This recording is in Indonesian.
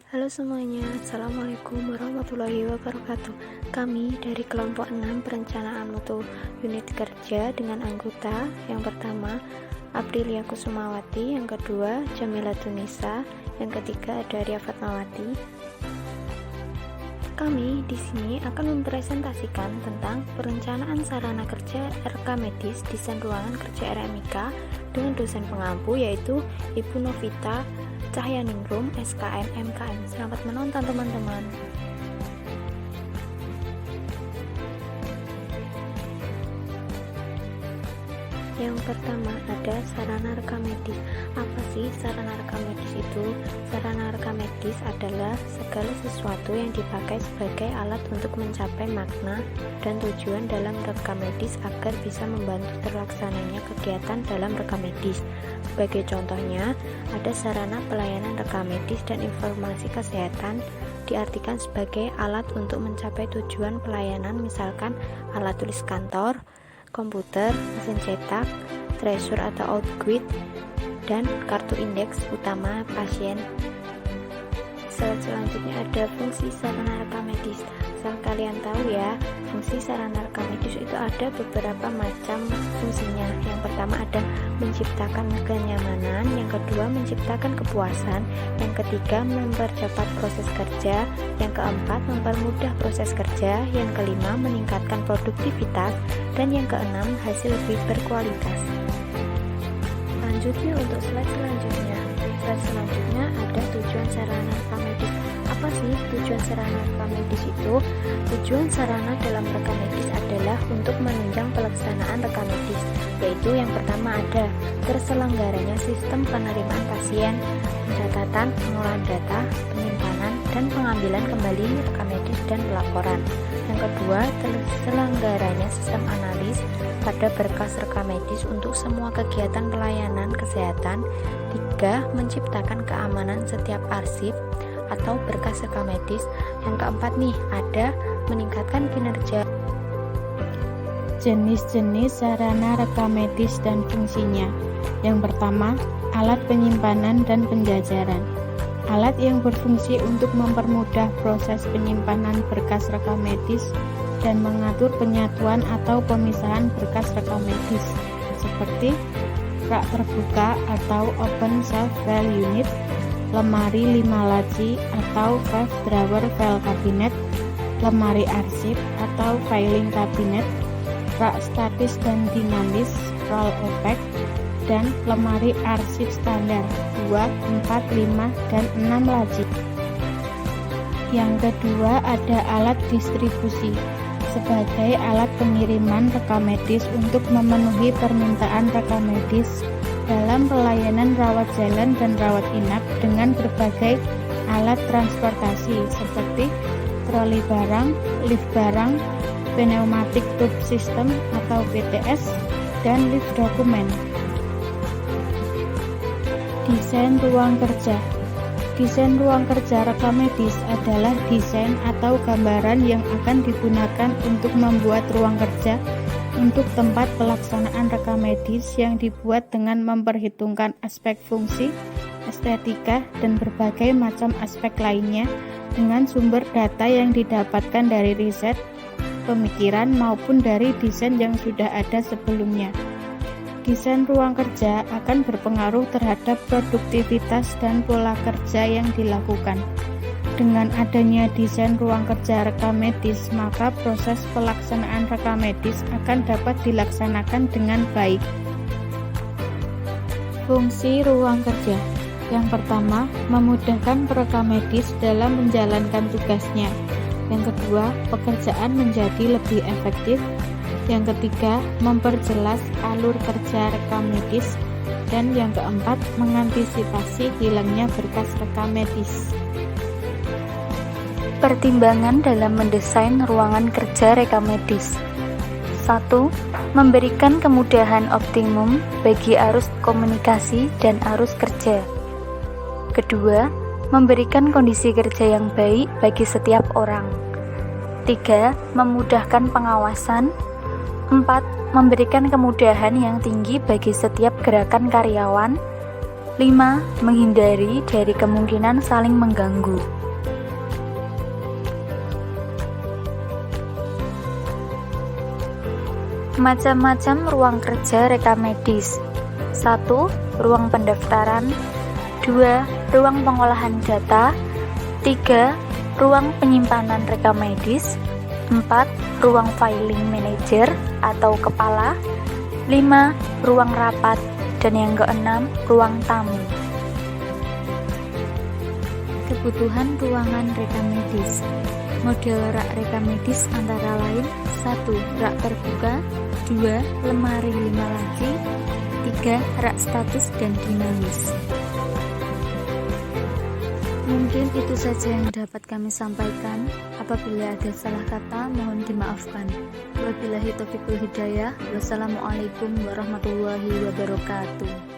Halo semuanya, Assalamualaikum warahmatullahi wabarakatuh. Kami dari kelompok 6 perencanaan mutu unit kerja dengan anggota yang pertama Aprilia Kusumawati, yang kedua Jamila Tunisa, yang ketiga ada Ria Fatmawati. Kami di sini akan mempresentasikan tentang perencanaan sarana kerja RK Medis desain ruangan kerja RMIK dengan dosen pengampu yaitu Ibu Novita Cahyaningrum, SKM MKM. Selamat menonton teman-teman. Yang pertama ada sarana rekam medis. Apa sih sarana rekam medis itu? Sarana rekam medis adalah segala sesuatu yang dipakai sebagai alat untuk mencapai makna dan tujuan dalam rekam medis agar bisa membantu terlaksananya kegiatan dalam rekam medis. Sebagai contohnya, ada sarana pelayanan rekam medis dan informasi kesehatan diartikan sebagai alat untuk mencapai tujuan pelayanan, misalkan alat tulis kantor, komputer, mesin cetak, tracer atau outguit, dan kartu indeks utama pasien. Selanjutnya ada fungsi sarana rekam medis. Asal kalian tahu ya, fungsi sarana rekam medis itu ada beberapa macam fungsinya. Yang pertama ada menciptakan kenyamanan, yang kedua menciptakan kepuasan, yang ketiga mempercepat proses kerja, yang keempat mempermudah proses kerja, yang kelima meningkatkan produktivitas, dan yang keenam hasil lebih berkualitas. Lanjutnya untuk slide selanjutnya. Slide selanjutnya ada tujuan sarana rekam medis. Apa sih tujuan sarana rekam medis itu? Tujuan sarana dalam rekam medis adalah untuk menunjang pelaksanaan rekam medis, yaitu yang pertama ada terselenggaranya sistem penerimaan pasien, pencatatan, pengolahan data, penyimpanan, dan pengambilan kembali rekam medis dan pelaporan. Yang kedua, terselenggaranya sistem analis pada berkas rekam medis untuk semua kegiatan pelayanan kesehatan. Tiga, menciptakan keamanan setiap arsip atau berkas rekam medis. Yang keempat nih, ada meningkatkan kinerja. Jenis-jenis sarana rekam medis dan fungsinya. Yang pertama, alat penyimpanan dan penjajaran. Alat yang berfungsi untuk mempermudah proses penyimpanan berkas rekam medis dan mengatur penyatuan atau pemisahan berkas rekam medis, seperti rak terbuka atau open shelf file unit, lemari 5 laci atau 5 drawer file cabinet, lemari arsip atau filing cabinet, rak statis dan dinamis, roll opaque, dan lemari arsip standar 2, 4, 5, dan 6 laci. Yang kedua ada alat distribusi sebagai alat pengiriman rekam medis untuk memenuhi permintaan rekam medis dalam pelayanan rawat jalan dan rawat inap dengan berbagai alat transportasi seperti troli barang, lift barang, pneumatic tube system atau PTS, dan lift dokumen. Desain ruang kerja. Desain ruang kerja rekam medis adalah desain atau gambaran yang akan digunakan untuk membuat ruang kerja untuk tempat pelaksanaan rekam medis yang dibuat dengan memperhitungkan aspek fungsi, estetika, dan berbagai macam aspek lainnya dengan sumber data yang didapatkan dari riset, pemikiran, maupun dari desain yang sudah ada sebelumnya. Desain ruang kerja akan berpengaruh terhadap produktivitas dan pola kerja yang dilakukan. Dengan adanya desain ruang kerja rekam medis, maka proses pelaksanaan rekam medis akan dapat dilaksanakan dengan baik. Fungsi ruang kerja. Yang pertama, memudahkan perekam medis dalam menjalankan tugasnya. Yang kedua, pekerjaan menjadi lebih efektif. Yang ketiga, memperjelas alur kerja rekam medis. Dan yang keempat, mengantisipasi hilangnya berkas rekam medis. Pertimbangan dalam mendesain ruangan kerja rekam medis. 1. Memberikan kemudahan optimum bagi arus komunikasi dan arus kerja. Kedua, memberikan kondisi kerja yang baik bagi setiap orang. 3. Memudahkan pengawasan. 4. Memberikan kemudahan yang tinggi bagi setiap gerakan karyawan. 5. Menghindari dari kemungkinan saling mengganggu. Macam-macam ruang kerja rekamedis. 1. Ruang pendaftaran. 2. Ruang pengolahan data. 3. Ruang penyimpanan rekamedis. 4. Ruang filing manager atau kepala. 5. Ruang rapat. Dan yang keenam, ruang tamu. Kebutuhan ruangan rekamedis. Model rak rekamedis antara lain: 1. Rak terbuka. 2. Lemari 5 laci. 3. Rak statis dan dinamis. Mungkin itu saja yang dapat kami sampaikan. Apabila ada salah kata, mohon dimaafkan. Wabillahi taufiq wal hidayah. Wassalamualaikum warahmatullahi wabarakatuh.